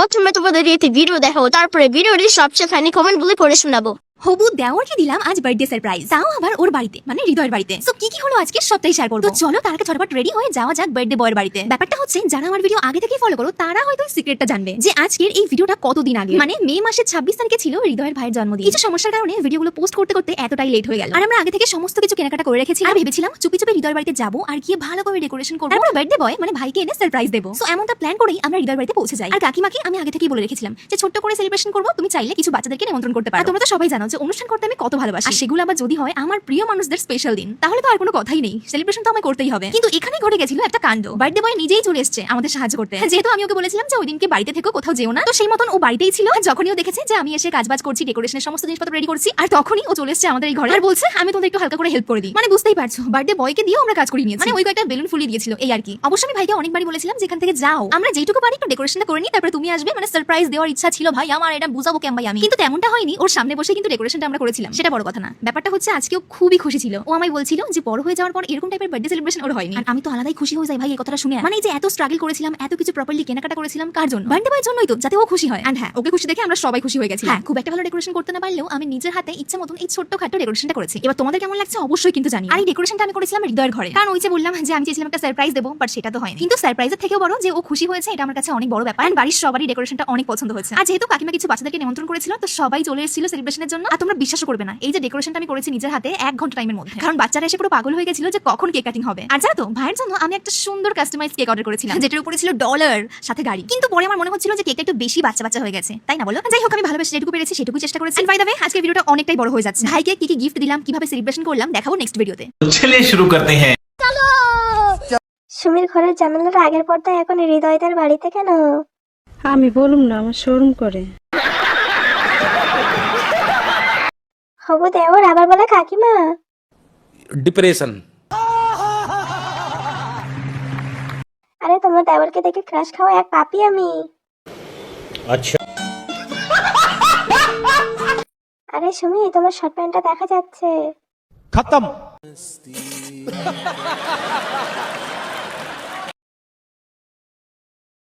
প্রথমে তোমাদের একটি ভিডিও দেখাবো, তারপরে ভিডিওটি সবচেয়ে ফানি কমেন্ট গুলি পড়ে শোনাবো। হবু দেওরকে দিলাম আজ বার্থডে সারপ্রাইজ, তাও আবার ওর বাড়িতে, মানে হৃদয়ের বাড়িতে। সো কি কি হলো আজকে সবটাই শেয়ার করব। তো চলো তার আগে ঝটপট রেডি হয়ে যাওয়া যাক বার্থডে বয়ের বাড়িতে। ব্যাপারটা হচ্ছে, যারা আমার ভিডিও আগে থেকে ফলো করো তারা হয়তো সিক্রেটটা জানবে যে আজকের এই ভিডিওটা কতদিন আগে, মানে মে মাসের 26 তারিখে ছিল হৃদয়ের ভাইয়ের জন্মদিন। কিছু সমস্যার কারণে ভিডিওগুলো পোস্ট করতে করতে এতটাই লেট হয়ে গেল। আর আমরা আগে থেকে সমস্ত কিছু কেনাকাটা করে রেখেছি, আর ভেবেছিলাম চুপি চুপি হৃদয়ের বাড়িতে যাবো আর গিয়ে ভালো করে ডেকোরেশন করবো, তারপর বার্থডে বয় মানে ভাইকে এনে সারপ্রাইজ দেবো। সো এমনটা প্ল্যান করেই আমরা হৃদয়ের বাড়িতে পৌঁছে যাই। আর কাকিমাকে আমি আগে থেকেই বলে রেখেছিলাম যে ছোট্ট করে সেলিব্রেশন করবো, তুমি চাইলে কিছু বাচ্চাদেরকে নিমন্ত্রণ করতে পারো। তোমরা তো সবাই জানো যে অনুষ্ঠান করতে আমি কত ভালোবাসি, আর সেগুলো আবার যদি হয় আমার প্রিয় মানুষদের স্পেশাল দিন, তাহলে তো আর কোনো কথাই নেই, সেলিব্রেশন তো আমায় করতেই হবে। কিন্তু এখানে ঘটে গেছিল একটা কাণ্ড। বার্থডে বয় নিজেই চলে এসেছে আমাদের সাহায্য করতে, যেহেতু আমি ওকে বলেছিলাম যে ওই দিনকে বাড়িতে থেকো, কোথাও যেও না। তো সেই মতন ও বাড়িতেই ছিল। যখনই ও দেখেছে যে আমি এসে কাজবাজ করছি, ডেকোরেশনের সমস্ত জিনিসপত্র রেডি করছি, আর তখনই ও চলে এসেছে আমাদের এই ঘরে আর বলছে আমি তোমাদের একটু হালকা করে হেল্প করে দিই। মানে বুঝতেই পারছো, বার্থডে বয়কে দিয়েও আমরা কাজ করিয়ে নিয়েছি। মানে ওই কয়েকটা বেলুন ফুলিয়ে দিয়েছিল এই আর কি। অবশ্য আমি ভাইকে অনেকবারই বলেছিলাম যে এখান থেকে যাও, আমরা যেটুকু পারি একটু ডেকোরেশনটা করে নিই, তারপরে তুমি আসবে। মানে সারপ্রাইজ দেওয়ার ইচ্ছা ছিল ভাই আমার, এটা বুঝাবো কেন ভাই আমি। কিন্তু তেমনটা হয়নি, ওর সামনে বসে কিন্তু ডেকোরেশনটা আমরা করেছিলাম, সেটা বড় কথা না। ব্যাপারটা হচ্ছে আজকেও খুবই খুশি ছিল। ও আমায় বলছিল যে বড় হয়ে যাওয়ার পর এরকম টাইপের বার্থডে সেলিব্রেশন ওর হয়নি। আর আমি তো আলাদাই খুশি হয়ে যাই ভাই এই কথাটা শুনে। মানে এই যে এত স্ট্রাগল করেছিলাম, এত কিছু প্রপারলি কেনাকাটা করেছিলাম, কার জন্য? বার্থডে বয়ের জন্যই তো, যাতে ও খুশি হয়। এন্ড হ্যাঁ, ওকে খুশি দেখে আমরা সবাই খুশি হয়ে গেছি। হ্যাঁ, খুব একটা ভালো ডেকোরেশন করতে না পারলেও আমি নিজের হাতে ইচ্ছা মতন এই ছোট্ট খাটো ডেকোরেশনটা করেছি। এবার তোমাদের কেমন লাগছে অবশ্যই কিন্তু জানি। আর এই ডেকোরেশনটা আমি করেছিলাম হৃদয়ের ঘরে, কারণ ওই যে বললাম যে আমি চেয়েছিলাম একটা সারপ্রাইজ দেবো, বাট সেটা তো হয়নি। কিন্তু সারপ্রাইজের থেকেও বড় যে ও খুশি হয়েছে, এটা আমার কাছে অনেক বড় ব্যাপার। এন্ড বাড়ির সবারই ডেকোরেশনটা অনেক পছন্দ হয়েছে। আর যেহেতু কাকিমা কিছু বাচ্চাদেরকে নিমন্ত্রণ করেছিল, তো সবাই চলে এসেছিল সেলিব্রেশনের জন্য। আর তোমরা বিশ্বাসও করবে না, এই যে ডেকোরেশনটা আমি করেছি নিজের হাতে 1 ঘন্টা টাইমের মধ্যে, কারণ বাচ্চারা এসে পুরো পাগল হয়ে গেছিল যে কখন কেক কাটিং হবে। আর জানো তো, ভাইয়ের জন্য আমি একটা সুন্দর কাস্টমাইজ কেক অর্ডার করেছিলাম, যেটার উপরে ছিল ডলার সাথে গাড়ি। কিন্তু পরে আমার মনে হচ্ছিল যে কেকটা একটু বেশি বাচ্চা বাচ্চা হয়ে গেছে, তাই না বলো? যাই হোক, আমি ভালোবেসে যেটুকু পেরেছি সেটুকুই চেষ্টা করেছি। বাই দ্য ওয়ে, আজকের ভিডিওটা অনেকটাই বড় হয়ে যাচ্ছে। ভাইকে কি কি গিফট দিলাম, কিভাবে সেলিব্রেশন করলাম, দেখাবো নেক্সট ভিডিওতে। चलिए शुरू करते हैं। সুমির ঘরের জানালার আগের পর্দায় এখন হৃদয়দের বাড়িতে কেন? আমি বলুম না, আমার শরম করে। হবু দেওর আবার বলে কাকিমা। डिप्रेशन। আরে তোমার দেওরকে দেখে ক্রাশ খাওয়া এক পাপি আমি। अच्छा। আরে সুমি, তোমার শর্ট প্যান্টটা দেখা যাচ্ছে। खत्म।